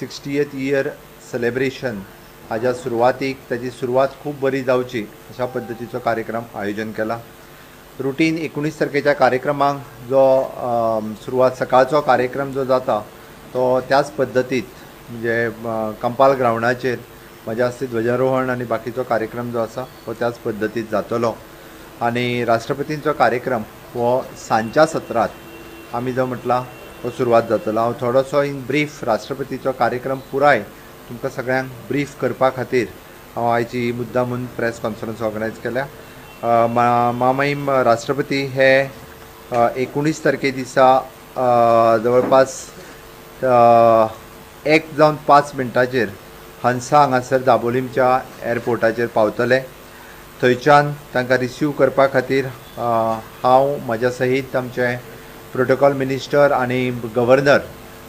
60th year celebration हाज्या सुरवातीक ताची सुरवात खूब बरी जावची अशा पद्दतीचो कार्यक्रम आयोजन केला. रुटीन 19 तारखेच्या कार्यक्रमाक जो सुरवात सकाळचो कार्यक्रम जो जाता तो त्याच पद्दतीत म्हणजे कंपाल ग्राउंडाचेर म्हज्या हस्ते ध्वजारोहण आनी बाकीचो कार्यक्रम जो आसा तो त्याच पद्दतीत जातलो. आनी राष्ट्रपतींचो कार्यक्रम हो सांजच्या सत्रांत आमी जो म्हटला तो सुरवात जातलो. हांव थोडोसो इन ब्रीफ राष्ट्रपतीचो कार्यक्रम पुराय तुमकां सगळ्यांक ब्रीफ करपा खातीर हांव आयची मुद्दामून प्रेस कॉन्फरन्स ऑर्गनायज केल्या. मामाईम राष्ट्रपती हे 19 तारखे दिसा जवळपास 1:05 हंसा हांगासर दाबोलीमच्या एअरपोर्टाचेर पावतले. थंयच्यान तांकां रिसीव करपा खातीर हांव म्हज्या सहीत आमचे प्रोटोकॉल मिनिस्टर आनी गव्हर्नर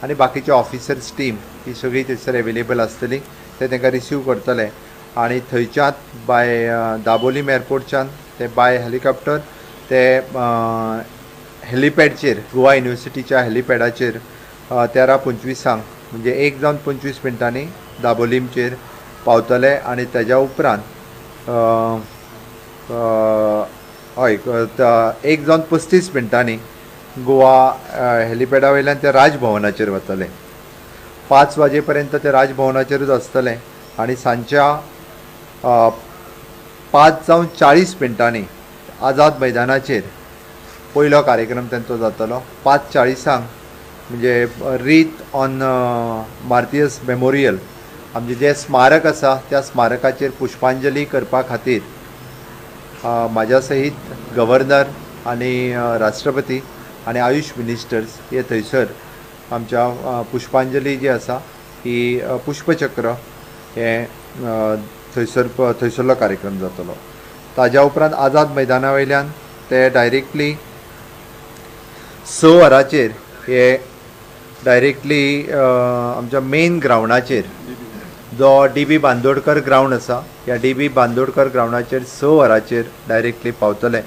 आनी बाकीचे ऑफिसर्स टीम ही सगळी थंयसर एवेलेबल आसतली. ते तांकां रिसीव करतले आनी थंयच्यान बाय दाबोलीम एअरपोर्टच्यान ते बाय हेलिकॉप्टर ते हेलिपॅडचेर गोवा युनिवर्सिटीच्या हेलिपॅडाचेर 13:25 म्हणजे 1:25 दाबोलीमचेर पावतले. आनी तेज्या उपरांत हय 1:35 गोवा हेलिपॅडा वयल्यान ते राजभवनाचेर वतले. 5 वाजेपर्यंत ते राजभवनाचेरूच आसतले आनी सांजच्या 5:40 आझाद मैदानाचेर पयलो कार्यक्रम तांचो जातलो. 5:40 म्हणजे रीत ऑन मार्तियस मेमोरियल आमचें जें स्मारक आसा त्या स्मारकाचेर पुष्पांजली करपा खातीर म्हाज्या सहीत गव्हर्नर आनी राष्ट्रपती आनी आयुष मिनिस्टर्स हे थंयसर आमच्या पुष्पांजली जी आसा ही पुष्पचक्र हे थंयसरलो कार्यक्रम जातलो. ताज्या उपरांत आझाद मैदाना वयल्यान ते डायरेक्टली 6 वरांचेर हे डायरेक्टली आमच्या मेन ग्राउंडाचेर जो DB बांदोडकर ग्राउंड आसा ह्या DB बांदोडकर ग्राउंडाचेर 6 वरांचेर डायरेक्टली पावतले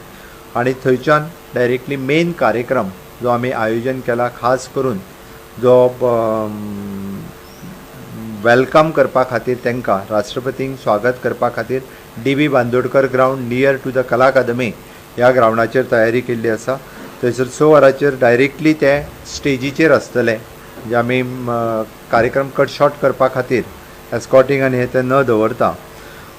आनी थंयच्यान डायरेक्टली मेन कार्यक्रम जो आमी आयोजन केला खास करून जो वेलकम करपा खातीर तांकां राष्ट्रपतींक स्वागत करपा खातीर DB Bandodkar ground near to the Kala Academy ह्या ग्राउंडाचेर तयारी केल्ली आसा. थंयसर 6 वरांचेर डायरेक्टली ते स्टेजीचेर आसतले जे आमी कार्यक्रम कट शॉर्ट करपा खातीर एस्कॉर्टींग आनी हे ते न दवरता.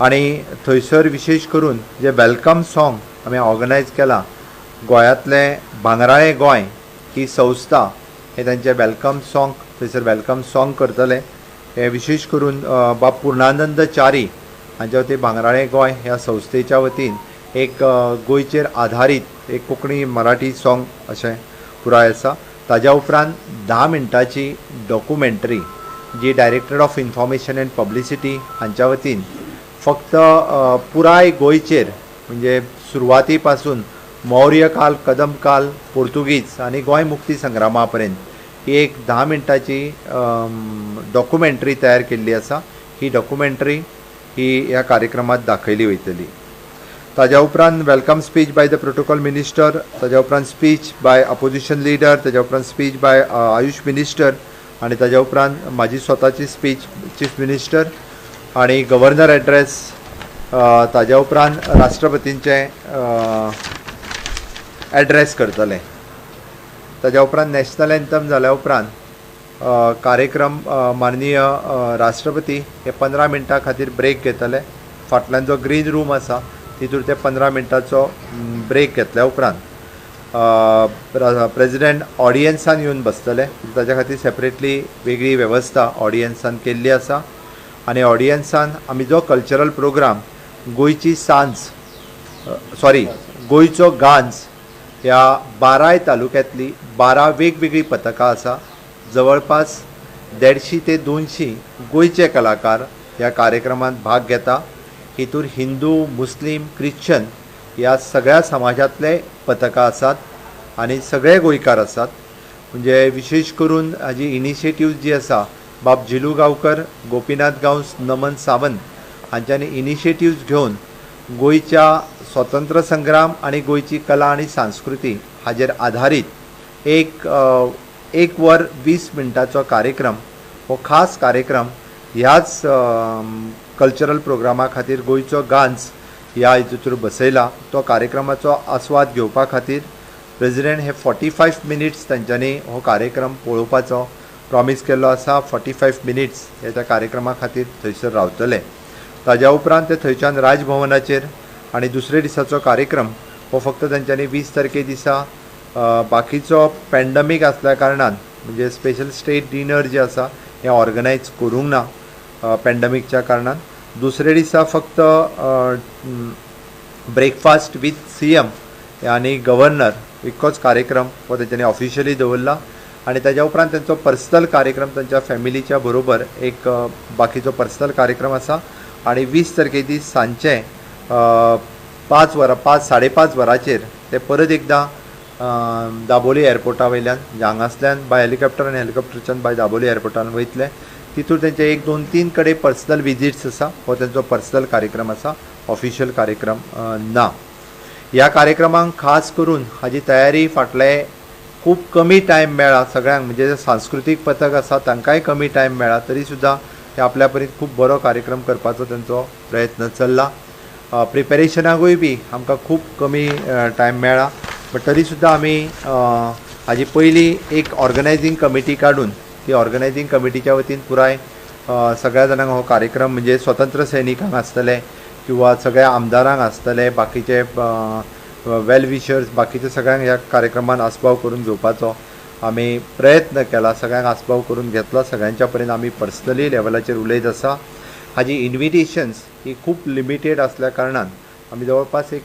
आनी थंयसर विशेश करून जे वेलकम सॉंग आमी ऑर्गनायज केला गोंयांतलें भांगराळें गोंय ही संस्था हे तांचे वेलकम सॉंग थंयसर वेलकम सॉंग करतले. हे विशेष करून बाब पूर्णानंद च्यारी हांच्या वतीन भांगराळें गोंय ह्या संस्थेच्या वतीन एक गोंयचेर आधारीत एक कोंकणी मराठी सॉंग अशें पुराय आसा. ताज्या उपरांत 10 मिनटाची डॉक्युमेंटरी जी director of information and publicity हांच्या वतीन फक्त पुराय गोंयचेर म्हणजे सुरवाती पासून मौर्य काल कदम काल पोर्तुगीज आनी गोंय मुक्ती संग्रामा पर्यंत ही एक 10 मिनटाची डॉक्युमेंटरी तयार केल्ली आसा. ही डॉक्युमेंटरी ही ह्या कार्यक्रमात दाखयली वयतली. ताज्या उपरांत welcome speech by the protocol minister, ताज्या उपरांत स्पीच बाय अपोजिशन लिडर, ताज्या उपरांत स्पीच बाय आयुष मिनिस्टर आनी ताज्या उपरांत म्हाजी स्वताची स्पीच चीफ मिनिस्टर आनी गव्हर्नर एड्रेस. ताज्या उपरांत राष्ट्रपतींचे एड्रेस करतले. ताज्या उपरांत नॅशनल एंथम जाल्या उपरांत कार्यक्रम माननीय राष्ट्रपती हे 15 मिनटां खातीर ब्रेक घेतले. फाटल्यान जो ग्रीन रूम आसा तितूर ते 15 मिनटाचो ब्रेक घेतल्या उपरांत प्रेजिडेंट ऑडियन्सान येवन बसतले. ताच्या खातीर सेपरेटली वेगळी वेवस्था ऑडियन्सान केल्ली आसा आनी ऑडियन्सान आमी जो कल्चरल प्रोग्राम गोंयची सांज गोंयचो गांज ह्या 12 तालुक्यांतली 12 वेगवेगळी पथकां आसा. जवळपास 150 ते 200 गोंयचे कलाकार ह्या कार्यक्रमांत भाग घेता. हितूर हिंदू मुस्लीम क्रिश्चन ह्या सगळ्या समाजांतले पथकां आसात आनी सगळे गोंयकार आसात. म्हणजे विशेष करून हाजी इनिशिएटीव्ह जी आसा बाब जिलू गांवकर, गोपीनाथ गांवस, नमन सावंत हांच्यांनी इनिशिएटीव्ह घेवन गोंयच्या स्वतंत्र संग्राम आनी गोंयची कला आनी संस्कृती हाजेर आधारीत एक 1 वर 20 मिनटाचो कार्यक्रम हो खास कार्यक्रम ह्याच कल्चरल प्रोग्रामा खातीर गोंयचो गांज ह्या हितूंत बसयला. तो कार्यक्रमाचो आस्वाद घेवपा खातीर प्रेसिडेंट हे 45 मिनिट्स तांच्यांनी हो कार्यक्रम पळोवपाचो प्रॉमीस केल्लो आसा. 45 मिनिट्स हे त्या कार्यक्रमा खातीर थंयसर रावतले. ताज्या उपरांत ते थंयच्यान राजभवनाचेर आनी दुसरे दिसाचो कार्यक्रम हो फक्त तांच्यांनी 20 तारखे दिसा बाकीचो पॅन्डमीक आसल्या कारणान म्हणजे स्पेशल स्टेट डिनर जे आसा हें ऑर्गनायज करूंक ना पॅन्डमीकच्या कारणान. दुसरे दिसा फक्त ब्रेकफास्ट विथ CM आनी गव्हर्नर इतकोच कार्यक्रम हो तेंच्यांनी ऑफिशियली दवरला. आनी ताज्या उपरांत तांचो पर्सनल कार्यक्रम तांच्या फॅमिलीच्या बरोबर एक बाकीचो पर्सनल कार्यक्रम आसा. आनी 20 तारखे दीस सांजचे 5:30 वरांचेर ते परत एकदां दाबोली एअरपोर्टा वयल्यान हांगासल्यान बाय हेलिकॉप्टर आनी हेलिकॉप्टरच्यान बाय दाबोली एअरपोर्टान वयतले. तितूर तेंचे 1-2-3 कडेन पर्सनल विजिट्स आसा. हो तेंचो पर्सनल कार्यक्रम आसा, ऑफिशियल कार्यक्रम ना. ह्या कार्यक्रमाक खास करून हाजी तयारी फाटले खूब कमी टायम मेळ्ळा सगळ्यांक. म्हणजे सांस्कृतीक पथक आसा तांकांय कमी टायम मेळ्ळा तरी सुद्दां ते आपल्या परीन खूब बरो कार्यक्रम करपाचो तेंचो प्रयत्न चल्ला. प्रिपेरेशनाकूय बी आमकां खूब कमी टायम मेळ्ळा. बट तरी सुद्दां आमी हाजी पयली एक ऑर्गनायझींग कमिटी काडून ती ऑर्गनायझींग कमिटीच्या वतीन पुराय सगळ्या जाणांक हो कार्यक्रम म्हणजे स्वतंत्र सैनिकांक आसतले किंवा सगळ्या आमदारांक आसतले, बाकीचे वेल विशर्स बाकीचे सगळ्यांक ह्या कार्यक्रमान आस्पाव करून घेवपाचो आमी प्रयत्न केला. सगळ्यांक आस्पाव करून घेतलो. सगळ्यांच्या पर्यंत आमी पर्सनली लेवलाचेर उलयत आसा. हाजी इन्विटेशन्स ही खूब लिमिटेड आसल्या कारणान आमी जवळपास एक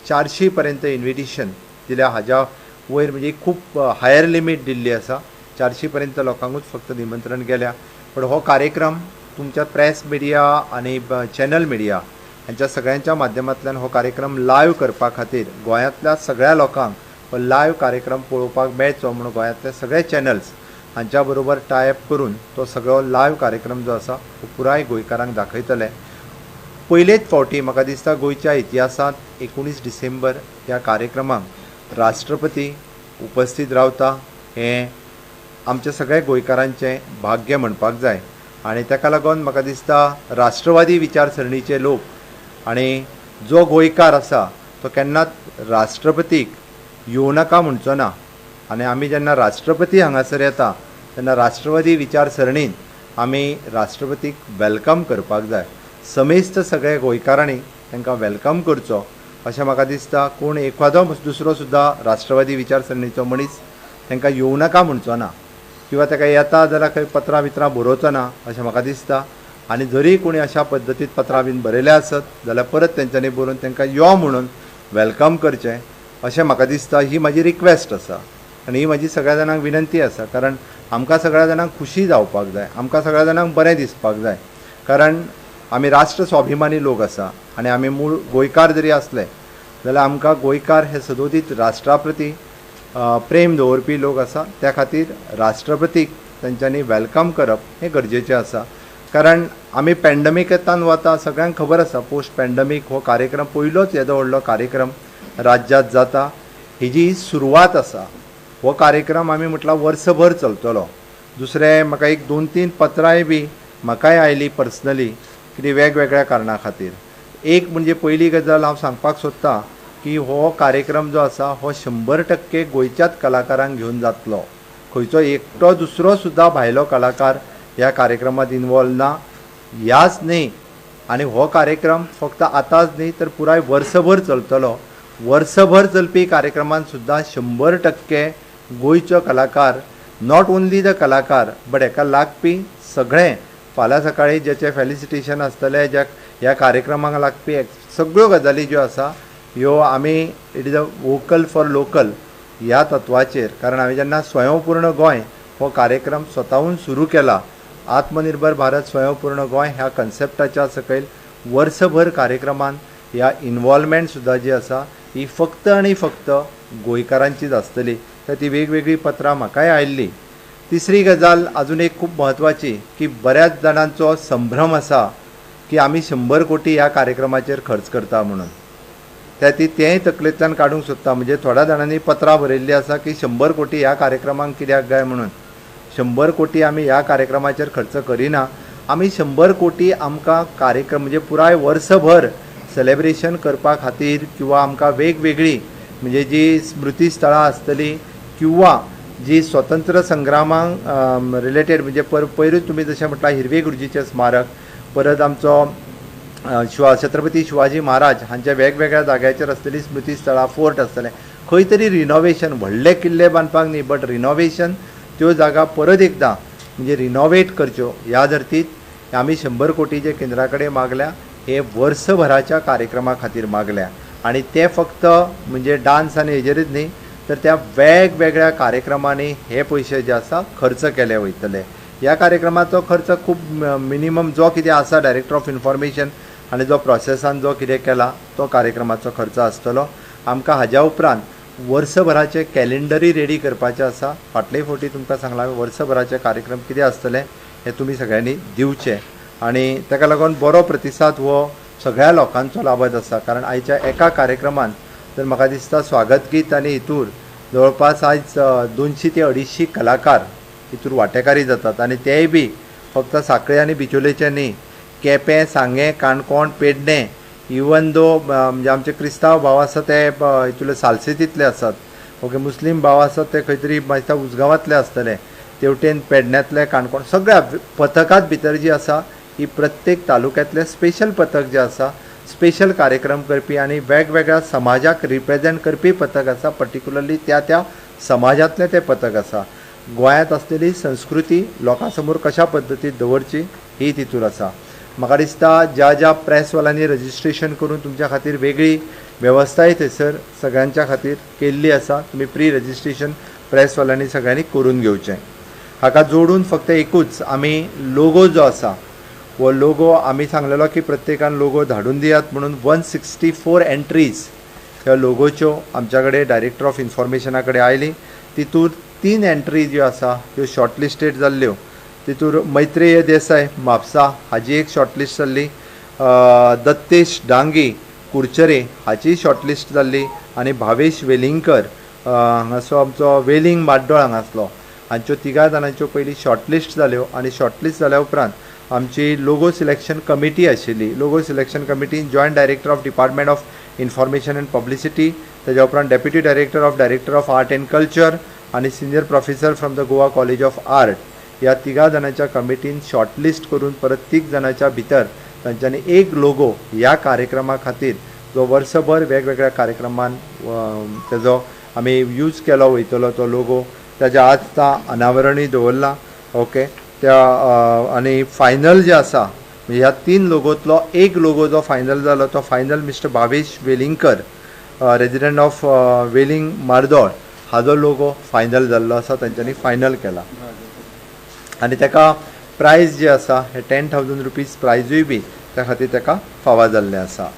400 पर्यंत इन्विटेशन दिल्या. हाज्या वयर म्हणजे खूब हायर लिमीट दिल्ली आसा. 400 पर्यंत लोकांकूच फक्त निमंत्रण गेल्या. पण हो कार्यक्रम तुमच्या प्रेस मिडिया आनी चॅनल मिडिया हांच्या सगळ्यांच्या माध्यमांतल्यान हो कार्यक्रम लायव्ह करपा खातीर गोंयांतल्या सगळ्या लोकांक हो लायव्ह कार्यक्रम पळोवपाक मेळचो म्हणून गोंयांतले सगळे चॅनल्स हांच्या बरोबर टायअप करून तो सगळो लायव्ह कार्यक्रम जो आसा तो पुराय गोंयकारांक दाखयतले. पयलेच फावटी म्हाका दिसता गोंयच्या इतिहासांत 19 डिसेंबर ह्या कार्यक्रमाक राष्ट्रपती उपस्थित रावता. हें आमच्या सगळ्या गोंयकारांचें भाग्य म्हणपाक जाय. आनी ताका लागून म्हाका दिसता राष्ट्रवादी विचारसरणीचे लोक आनी जो गोंयकार आसा तो केन्नाच राष्ट्रपतीक येवं नाका म्हणचो ना. आनी आमी जेन्ना राष्ट्रपती हांगासर येता तेन्ना राष्ट्रवादी विचारसरणीन आमी राष्ट्रपतीक वेलकम करपाक जाय. समेस्त सगळे गोंयकारांनी तांकां वेलकम करचो अशें म्हाका दिसता. कोण एखादो दुसरो सुद्दां राष्ट्रवादी विचारसरणीचो मनीस तांकां येवं नाका म्हणचो ना किंवा ताका येता जाल्यार खंय पत्रां बित्रां बरोवचो ना अशें म्हाका दिसता. आनी जरी कोणी अशा पद्दतीन पत्रां बीन बरयले आसत जाल्यार परत तेंच्यांनी बरोवन तांकां यो म्हणून वेलकम करचें अशें म्हाका दिसता. ही म्हाजी रिक्वेस्ट आसा आनी ही म्हाजी सगळ्या जाणांक विनंती आसा. कारण आमकां सगळ्या जाणांक खुशी जावपाक जाय, आमकां सगळ्या जाणांक बरें दिसपाक जाय. कारण आमी राष्ट्र स्वाभिमानी लोक आसा आनी आमी मूळ गोंयकार जरी आसले जाल्यार आमकां गोंयकार हे सदोदीत राष्ट्रा प्रती प्रेम दवरपी लोक आसा. त्या खातीर राष्ट्रपतीक तांच्यांनी वेलकम करप हें गरजेचें आसा. कारण आमी पॅन्डमिकेंतान वता सगळ्यांक खबर आसा. पोस्ट पॅन्डमीक हो कार्यक्रम पयलोच येदो व्हडलो कार्यक्रम राज्यांत जाता. हेजी सुरवात आसा. हो कार्यक्रम आमी म्हटल्यार वर्सभर चलतलो. दुसरें म्हाका एक 2-3 पत्रांय बी म्हाकाय आयली पर्सनली कितें वेगवेगळ्या कारणां खातीर. एक म्हणजे पयली गजाल हांव सांगपाक सोदतां की हो कार्यक्रम जो आसा हो 100% गोंयच्याच कलाकारांक घेवन जातलो. खंयचो एकटो दुसरो सुद्दां भायलो कलाकार ह्या कार्यक्रमांत इनवॉल्व ना. ह्याच न्ही आनी हो कार्यक्रम फक्त आतांच न्ही तर पुराय वर्सभर चलतलो. वर्सभर चलपी कार्यक्रमांत सुद्दां 100% गोंयचो कलाकार, नॉट ओन्ली द कलाकार बट हेका लागपी सगळे फाल्यां सकाळीं जेचें फेलिसिटेशन आसतलें, ज्या ह्या कार्यक्रमाक लागपी सगळ्यो गजाली ज्यो आसा ह्यो आमी it is a vocal for local ह्या तत्वाचेर. कारण हांवें जेन्ना स्वयंपूर्ण गोंय हो कार्यक्रम स्वताहून सुरू केला, आत्मनिर्भर भारत स्वयंपूर्ण गोंय ह्या कन्सेप्टाच्या सकयल वर्सभर कार्यक्रमान ह्या इनवॉल्वमेंट सुद्दां जी आसा ही फक्त आनी फक्त गोंयकारांचीच आसतली. तर ती वेगवेगळी पत्रां म्हाकाय आयिल्ली. तिसरी गजाल अजून एक खूब म्हत्वाची की बऱ्याच जाणांचो संभ्रम आसा की आमी 100 कोटी ह्या कार्यक्रमाचेर खर्च करता म्हणून. तेंय तकलेंतल्यान काडूंक सोदता. म्हणजे थोड्या जाणांनी पत्रां बरयल्लीं आसा की 100 कोटी ह्या कार्यक्रमाक कित्याक गाय म्हणून. 100 कोटी आमी ह्या कार्यक्रमाचेर खर्च करिना. आमी 100 कोटी आमकां कार्यक्रम म्हणजे पुराय वर्सभर सेलेब्रेशन करपा खातीर किंवा आमकां वेगवेगळी म्हणजे जी स्मृती स्थळां आसतली किंवा जी स्वतंत्र संग्रामांक रिलेटेड म्हणजे पयरूच तुमी जशें म्हटलां हिरवे गुरुजीचें स्मारक, परत आमचो छत्रपती शिवाजी महाराज हांच्या वेगवेगळ्या जाग्याचेर आसतली स्मृती स्थळां, फोर्ट आसतले, खंय तरी रिनोवेशन, व्हडले किल्ले बांदपाक न्ही बट रिनोवेशन त्यो जागा परत एकदां म्हणजे रिनोवेट करच्यो ह्या धर्तीत आमी 100 कोटीचे केंद्रा कडेन मागल्या. हे वर्सभराच्या कार्यक्रमा खातीर मागल्या आणि ते फक्त म्हणजे डान्स आनी हेजेरूच न्ही तर त्या वेगवेगळ्या कार्यक्रमांनी हे पयशे जे आसा खर्च केले वयतले. ह्या कार्यक्रमाचो खर्च खूब मिनिमम जो कितें आसा डायरेक्टर ऑफ इन्फॉर्मेशन आनी जो प्रोसेसान जो कितें केला तो कार्यक्रमाचो खर्च आसतलो. आमकां हाज्या उपरांत वर्सभराचे कॅलेंडरी रेडी करपाचें आसा. फाटले फावटी तुमकां सांगलां वर्सभराचे कार्यक्रम कितें आसतले हे तुमी सगळ्यांनी दिवचे आनी ताका लागून बरो प्रतिसाद हो सगळ्या लोकांचो लाभत आसा. कारण आयच्या एका कार्यक्रमान तर म्हाका दिसता स्वागत गीत आनी हितूर जवळपास आयज 200 ते 250 कलाकार हितूर वांटेकारी जातात आनी तेय बी फक्त सांखळे आनी बिचोलेचे न्ही, केपें, सांगे, काणकोण, पेडणे, इवन दो म्हणजे आमचे क्रिस्तांव भाव आसा ते हितूले सालसेतींतले आसात, ओके, मुस्लीम भाव आसात ते खंय तरी म्हाका उजगांवांतले आसतले, तेवटेन पेडण्यातले, काणकोण, सगळ्या पथकांत भितर जी आसा ही प्रत्येक तालुक्यांतले स्पेशल पथक जे आसा, स्पेशल कार्यक्रम करपी आनी वेगवेगळ्या समाजाक रिप्रेजेंट करपी पथक आसा. पर्टिक्युलरली त्या समाजांतलें तें पथक आसा. गोंयांत आसलेली संस्कृती लोकां समोर कशा पद्दतीन दवरची ही तितूर आसा. म्हाका दिसता ज्या प्रेसवाल्यांनी रजिस्ट्रेशन करून तुमच्या खातीर वेगळी वेवस्थाय थंयसर सगळ्यांच्या खातीर केल्ली आसा. तुमी प्री रजिस्ट्रेशन प्रेसवाल्यांनी सगळ्यांनी करून घेवचें. हाका जोडून फक्त एकूच आमी लोगो जो आसा वो लोगो आमी सांगलेलो की प्रत्येकान लोगो धाडून दियात म्हणून 164 एंट्रीज ह्या लोगोच्यो आमच्या कडेन डायरेक्टर ऑफ इन्फॉर्मेशना कडेन आयली. तितूर 3 एंट्री ज्यो आसा ह्यो शॉर्टलिस्टेड जाल्ल्यो. तितूर मैत्रेय देसाय म्हापसा हाजी एक शॉर्टलिस्ट जाल्ली, दत्तेश डांगी कुडचरे हाची शॉर्टलिस्ट जाल्ली आनी भावेश वेलिंगकर हांगासो आमचो वेलिंग माड्डोळ हांगासलो हांच्यो 3 जाणांच्यो पयलीं शॉर्टलिस्ट जाल्यो आनी शॉर्टलिस्ट जाल्या उपरांत आमची लोगो सिलेक्शन कमिटी आशिल्ली. लोगो सिलेक्शन कमिटीन joint director of department of information and publicity, तेज्या उपरांत deputy director of art and culture आनी senior professor from the Goa college of art ह्या 3 जाणांच्या कमिटीन शॉर्टलिस्ट करून परत 3 जाणांच्या भितर तांच्यांनी एक लोगो ह्या कार्यक्रमा खातीर जो वर्सभर वेगवेगळ्या कार्यक्रमान तेजो आमी यूज केलो वयतलो तो लोगो ताच्या आज अनावरणूय दवरला. ओके, त्या आनी फायनल जे आसा ह्या 3 लोगोंतलो एक लोगो जो फायनल जालो तो final mister Bhavesh Velingkar resident of Veling Mardol हाजो लोगो फायनल जाल्लो आसा. तांच्यांनी फायनल केला आनी ताका प्रायज जे आसा हे 10,000 रुपीज प्रायजूय बी त्या खातीर ताका फावो जाल्लें आसा.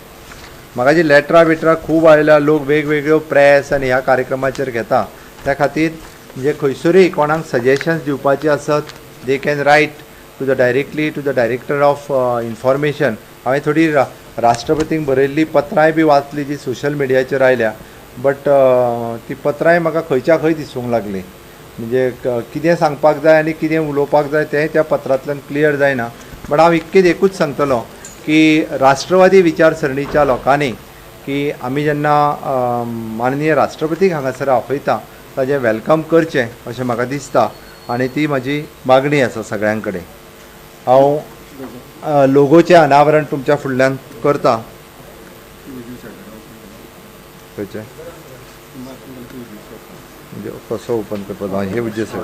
म्हाका जी लेटरां खूब आयल्या, लोक वेगवेगळ्यो प्रेस आनी ह्या कार्यक्रमाचेर घेता त्या खातीर म्हणजे खंयसरूय कोणाक सजेशन्स दिवपाचे आसत they can write to the director of information. हांवें थोडी राष्ट्रपतींक बरयल्ली पत्रांय बी वाचली जी सोशल मिडियाचेर आयल्या, बट ती पत्रांय म्हाका खंयच्या खंय दिसूंक लागली. म्हणजे कितें सांगपाक जाय आनी कितें उलोवपाक जाय तें त्या पत्रांतल्यान क्लियर जायना. बट हांव एकूच सांगतलो की राष्ट्रवादी विचारसरणीच्या लोकांनी की आमी जेन्ना माननीय राष्ट्रपतीक हांगासर आपयता ताजें वेलकम करचें अशें म्हाका दिसता आनी ती म्हाजी मागणी आसा सगळ्यां कडेन. हांव लोगोचें अनावरण तुमच्या फुडल्यान करता. खंयचें म्हणजे कसो ओपन करपाचो हे उद्देश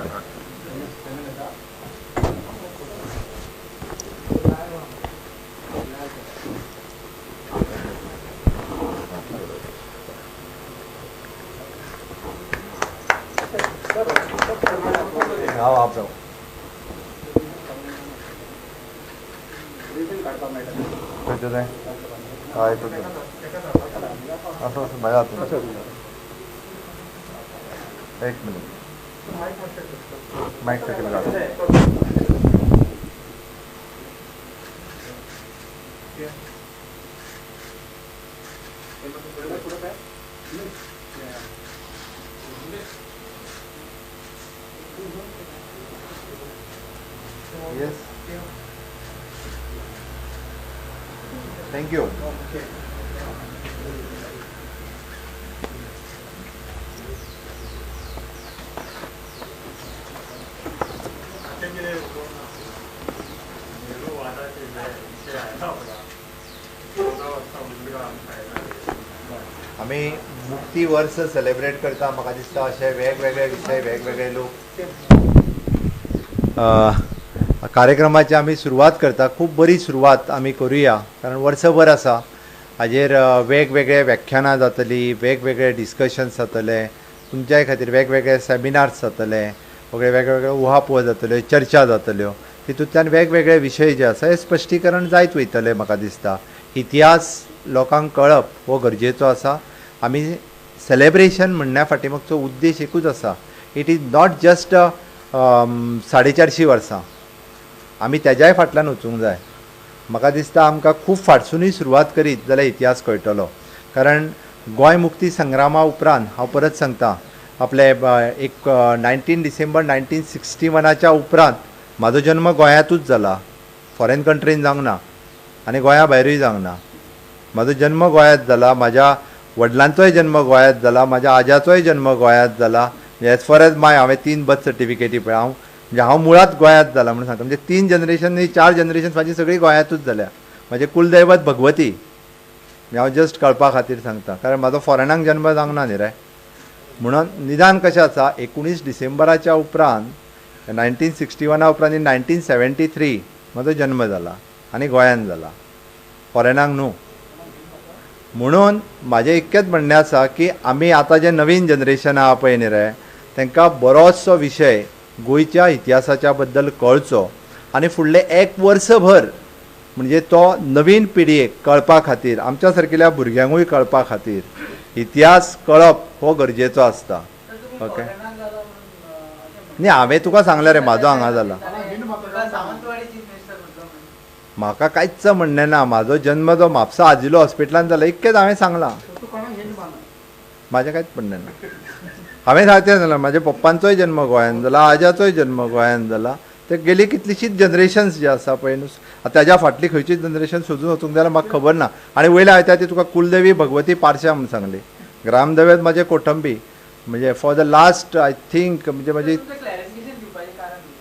आप जाओ खंयचें जाय हय असो भायर एक मिनिट माईक सकयल घाल. Yes thank you. आम्ही मुक्ती वर्स सेलिब्रेट करता. म्हाका दिसता अशे वेगवेगळे विशय वेगवेगळे लोक कार्यक्रमाची आमी सुरवात करता. खूब बरी सुरवात आमी करुया कारण वर्सभर आसा. हाजेर वेगवेगळे व्याख्यानां जातलीं, वेगवेगळे डिस्कशन्स जातले, तुमच्याय खातीर वेगवेगळे सेमिनार्स जातले, वेगवेगळे उहापोह जातल्यो, चर्चा जातल्यो. तितूंतल्यान वेगवेगळे विशय जे आसा हे स्पश्टीकरण जायत वयतले. म्हाका दिसता इतिहास लोकांक कळप हो गरजेचो आसा. आमी सेलेब्रेशन म्हणण्या फाटीमागचो उद्देश एकूच आसा. इट इज नॉट जस्ट 450 वर्सां. आमी तेज्याय फाटल्यान वचूंक जाय. म्हाका दिसता आमकां खूब फाटसुनूय सुरवात करीत जाल्यार इतिहास कळटलो. कारण गोंय मुक्ती संग्रामा उपरांत हांव परत सांगता आपले एक 19 डिसेंबर 1961च्या उपरांत म्हाजो जन्म गोंयांतूच जाला. फॉरेन कंट्रीन जावंक ना आनी गोंया भायरूय जावंक ना. म्हाजो जन्म गोंयांत जाला. म्हाज्या वडिलांचोय जन्म गोंयांत जाला. म्हाज्या आज्याचोय जन्म गोंयांत जाला. एज फॉर एज माय हांवें 3 बर्थ सर्टिफिकेटी पळय. हांव मुळात गोंयांत जाला म्हणून सांगता. म्हणजे 3 जनरेशन 4 जनरेशन म्हाजी सगळीं गोंयांतूच जाल्या. म्हाजें कुलदैवत भगवती. हांव जस्ट कळपा खातीर सांगता कारण म्हाजो फॉरेनाक जन्म जावंक ना न्ही रे. म्हणून निदान कशें आसा 19 डिसेंबराच्या उपरांत 1961 उपरांत 1973 म्हाजो जन्म जाला आनी गोंयांत जाला, फॉरेनाक न्हू. म्हणून म्हाजें इतकेंच म्हणणें आसा की आमी आतां जें नवीन जनरेशन आहा पळय न्ही रे तांकां बरोचसो विशय गोंयच्या इतिहासाच्या बद्दल कळचो आनी फुडले 1 वर्सभर म्हणजे तो नवीन पिडयेक कळपा खातीर आमच्या सारकिल्या भुरग्यांकूय कळपा खातीर इतिहास कळप हो गरजेचो आसता. ओके न्ही हांवें तुका सांगलें रे म्हाजो हांगा जाला. म्हाका कांयच म्हणणें ना. म्हाजो जन्म जो म्हापसा आजिलो हॉस्पिटलांत जाला इतकेंच हांवें सांगलां. म्हाजें कांयच म्हणणें ना. हांवें सांगचें जाल्यार म्हाज्या पप्पांचोय जन्म गोंयांत जाला, आज्याचोय जन्म गोंयांत जाला. ते गेली कितलीशीच जनरेशन्स जे आसा पळय न्हू ताज्या फाटली खंयचीच जनरेशन सोदून वचूंक जाल्यार म्हाका खबर ना. आनी वयल्या हांवें ती तुका कुलदेवी भगवती पार्श्या म्हूण सांगली. ग्रामदैवत म्हाजे कोटंबी म्हणजे for the last I think म्हणजे म्हाजी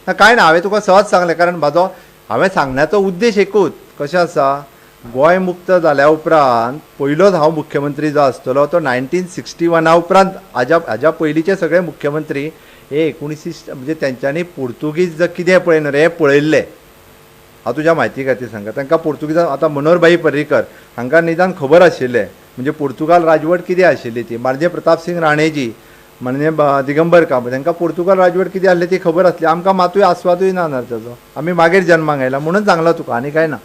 कांय ना. हांवें तुका सहज सांगलें कारण म्हाजो हांवें सांगण्याचो उद्देश एकूच. कशें आसा गोंय मुक्त जाल्या उपरांत पयलोच हांव मुख्यमंत्री जो आसतलो तो 1961 उपरांत हाज्या पयलींचे सगळे मुख्यमंत्री हे 19 म्हणजे तेंच्यांनी पुर्तुगीज कितें पळय न्हू रे हें पळयल्लें. हांव तुज्या म्हायती खातीर सांगता. तांकां पुर्तुगीजान आतां मनोहरभाई पर्रीकर हांकां निदान खबर आशिल्लें म्हणजे पुर्तुगाल राजवट कितें आशिल्ली ती. म्हणजे प्रताप सिंग राणेजी म्हणजे दिगंबर कांबळे तांकां पुर्तुगाल राजवट कितें आसली ती खबर आसली. आमकां मातूय आस्वादूय ना ताचो. आमी मागीर जल्माक आयला म्हणून सांगलो तुका आनी कांय ना.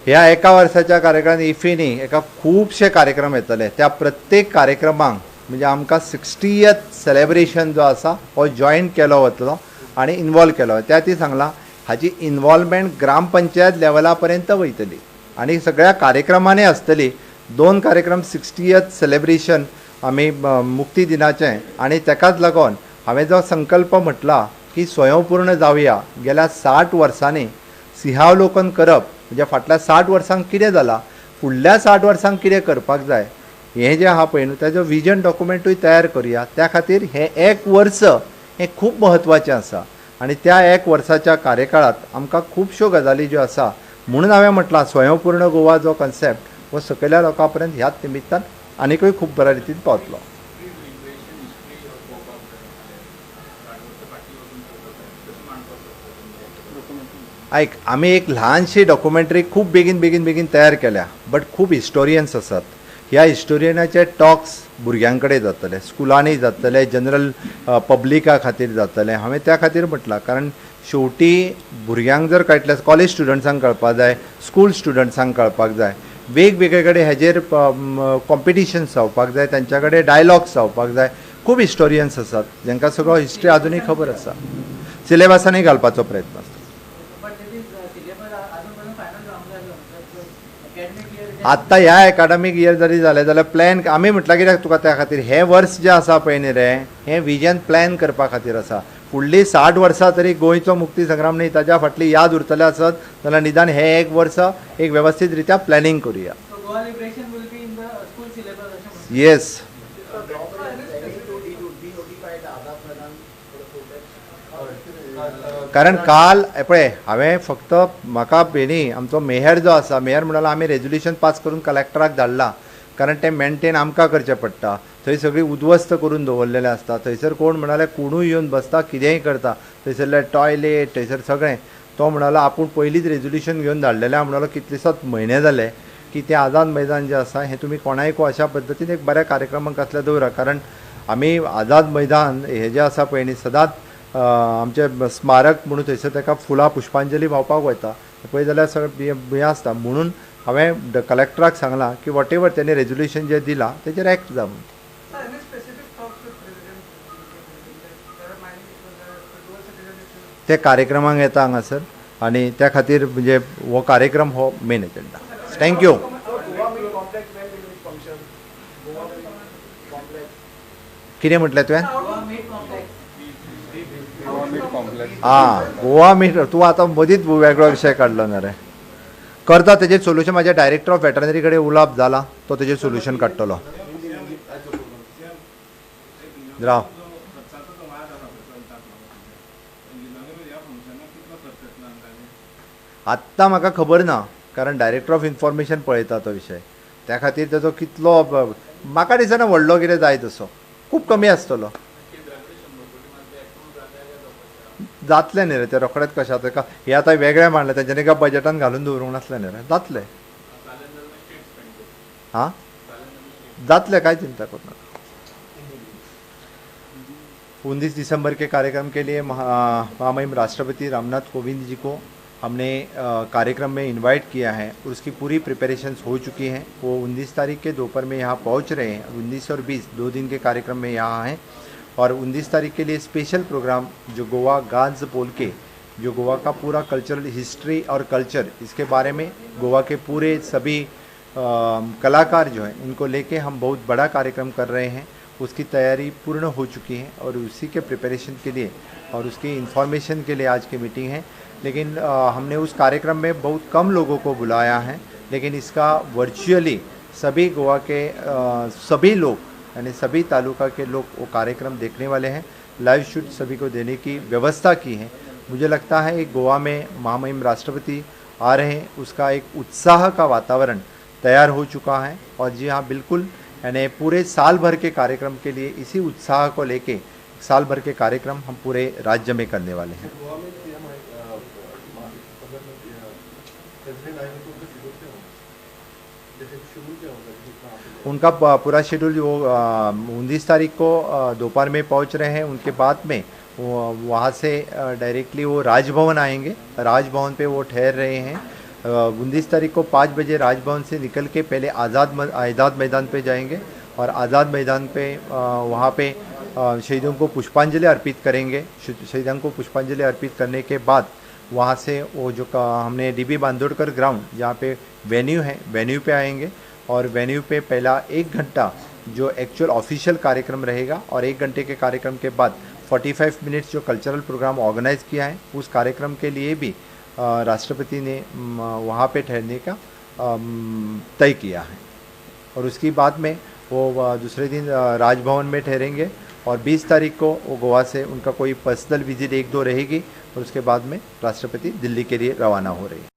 ह्या एका वर्साच्या कार्यक्रमांत इफीनी एका खुबशे कार्यक्रम येतले. त्या प्रत्येक कार्यक्रमांक म्हणजे आमकां 60th सेलेब्रेशन जो आसा हो जॉयन केलो वतलो आनी इनवॉल्व केलो. त्या ती सांगलां हाची इनवॉल्वमेंट ग्रामपंचायत लेवला पर्यंत वयतली आनी सगळ्या कार्यक्रमांनी आसतली. 2 कार्यक्रम 60th सेलेब्रेशन आमी मुक्ती दिनाचें आनी ताकाच लागून हांवें जो संकल्प म्हटला की स्वयंपूर्ण जावया. गेल्या 60 वर्सांनी सिंहावलोकन करप म्हणजे फाटल्या 60 वर्सांक कितें जालां, फुडल्या 60 वर्सांक कितें करपाक जाय हें जें आहा पळय न्हू ताजो विजन डॉक्युमेंटूय तयार करुया. त्या खातीर हें 1 वर्स हें खूब म्हत्वाचें आसा आनी त्या 1 वर्साच्या कार्यकाळांत आमकां खुबश्यो गजाली ज्यो आसा म्हणून हांवें म्हटलां स्वयंपूर्ण गोवा जो कन्सेप्ट हो सकयल्या लोकां पर्यंत ह्याच निमित्तान आनीकूय खूब बऱ्या रितीन पावतलो. आयक आमी एक ल्हानशी डॉक्युमेंटरी खूब बेगीन तयार केल्या. बट खूब हिस्टोरियन्स आसात. ह्या हिस्टोरियनाचे टॉक्स भुरग्यां कडेन जातले, स्कुलांनी जातले, जनरल पब्लिका खातीर जातले. हांवें त्या खातीर म्हटलां कारण शेवटी भुरग्यांक जर कळटलें कॉलेज स्टुडंट्सांक कळपाक जाय, स्कूल स्टुडंट्सांक कळपाक जाय, वेगवेगळे कडेन हेजेर कॉम्पिटिशन्स जावपाक जाय, तांच्या कडेन डायलॉग्स जावपाक जाय. खूब हिस्टोरियन्स आसात जांकां सगळो हिस्ट्री आजुनूय खबर आसा. सिलेबसांनी घालपाचो प्रयत्न आसता. आत्ता ह्या एकाडमीक इयर जरी जालें जाल्यार प्लॅन आमी म्हटलां कित्याक तुका त्या खातीर हे वर्स जें आसा पळय न्ही रे हें विजन प्लॅन करपा खातीर आसा. फुडलीं 60 वर्सां तरी गोंयचो मुक्ती संग्राम न्ही ताच्या फाटली याद उरतले आसत जाल्यार निदान हे एक वर्स एक वेवस्थीत रित्या प्लॅनिंग करुया. येस. कारण काल पळय हांवें फक्त म्हाका बेनी आमचो मेयर जो आसा मेयर म्हणलो आमी रेजोल्युशन पास करून कलेक्टराक धाडलां कारण तें मेंटेन आमकां करचें पडटा. थंय सगळी उद्वस्त करून दवरलेलें आसता. थंयसर कोण म्हणाले कोणूय येवन बसता कितेंय करता. थंयसरले टॉयलेट थंयसर सगळें तो म्हणालो आपूण पयलींच रेजोल्युशन घेवन धाडलेलें म्हणालो कितलेसोच म्हयने जाले की तें आझाद मैदान जें आसा हें तुमी कोणायको अशा पद्दतीन एक बऱ्या कार्यक्रमाक असले दवरा. कारण आमी आझाद मैदान हें जें आसा पळय न्ही सदांच आमचें स्मारक म्हणून थंयसर ताका फुलां पुष्पांजली भावपाक वता पळय जाल्यार सगळें हें आसता. म्हणून हांवें कलेक्टराक सांगलां की वॉट एवर तेणी रेजोल्युशन जें दिलां तेजेर एक्ट जा म्हणून. ते कार्यक्रमाक येता हांगासर आनी त्या खातीर म्हणजे हो कार्यक्रम हो मेन एजेंडा. थँक्यू. कितें म्हटलें तुवें? गोवा मीट. तूं आतां मदींच वेगळो विशय काडलो ना रे. करता तेजेर सोल्युशन. म्हाज्या डायरेक्टर ऑफ वेटरनरी कडेन उलोवप जाला तो तेजेर सोल्युशन काडटलो. राव आत्तां म्हाका खबर ना कारण डायरेक्टर ऑफ इन्फॉर्मेशन पळयता तो विशय. त्या खातीर तेजो कितलो म्हाका दिसना व्हडलो कितें जाय तसो खूब कमी आसतलो. जातलें न्ही रे तें रोखडेंच कशें ताका हें आतां वेगळें मांडलें तेंच्यांनी काय बजेटान घालून दवरूंक नासलें न्ही रे. जातलें. हाँ जातलें कांय चिंता करो नाका. 19 दिसंबर के कार्यक्रम के लिए महामहिम राष्ट्रपति रामनाथ कोविंद जी को हमने कार्यक्रम में इनवाइट किया है. उसकी पूरी प्रिपरेशंस हो चुकी हैं. वो 19 तारीख के दोपहर में यहाँ पहुँच रहे हैं. 19 और 20 2 दिन के कार्यक्रम में यहाँ हैं और 19 तारीख के लिए स्पेशल प्रोग्राम जो गोवा गांज बोल के जो गोवा का पूरा कल्चरल हिस्ट्री और कल्चर इसके बारे में गोवा के पूरे सभी कलाकार जो हैं उनको लेके हम बहुत बड़ा कार्यक्रम कर रहे हैं. उसकी तैयारी पूर्ण हो चुकी है और उसी के प्रिपरेशन के लिए और उसकी इन्फॉर्मेशन के लिए आज की मीटिंग है. लेकिन हमने उस कार्यक्रम में बहुत कम लोगों को बुलाया है लेकिन इसका वर्चुअली सभी गोवा के सभी लोग यानी सभी तालुका के लोग वो कार्यक्रम देखने वाले हैं. लाइव शूट सभी को देने की व्यवस्था की है. मुझे लगता है एक गोवा में महामहिम राष्ट्रपति आ रहे हैं उसका एक उत्साह का वातावरण तैयार हो चुका है. और जी हाँ बिल्कुल यानी पूरे साल भर के कार्यक्रम के लिए इसी उत्साह को लेके साल भर के कार्यक्रम हम पूरे राज्य में करने वाले हैं. उनका पूरा शेड्यूल वो 19 तारीख को दोपहर में पहुंच रहे हैं. उनके बाद में वहाँ से डायरेक्टली वो राजभवन आएंगे. राजभवन पे वो ठहर रहे हैं. 19 तारीख को 5 बजे राजभवन से निकल के पहले आज़ाद मैदान पे जाएंगे और आज़ाद मैदान पे वहाँ पे शहीदों को पुष्पांजलि अर्पित करेंगे. शहीदों को पुष्पांजलि अर्पित करने के बाद वहाँ से वो जो हमने डीबी बांदोड़कर ग्राउंड जहाँ पे वेन्यू है वेन्यू पे आएंगे और वेन्यू पे पहला 1 घंटा जो एक्चुअल ऑफिशियल कार्यक्रम रहेगा और 1 घंटे के कार्यक्रम के बाद 45 मिनट्स जो कल्चरल प्रोग्राम ऑर्गेनाइज किया है उस कार्यक्रम के लिए भी राष्ट्रपति ने वहाँ पे ठहरने का तय किया है. और उसके बाद में वो दूसरे दिन राजभवन में ठहरेंगे और 20 तारीख को वो गोवा से उनका कोई पर्सनल विजिट 1-2 रहेगी और उसके बाद में राष्ट्रपति दिल्ली के लिए रवाना हो रही है.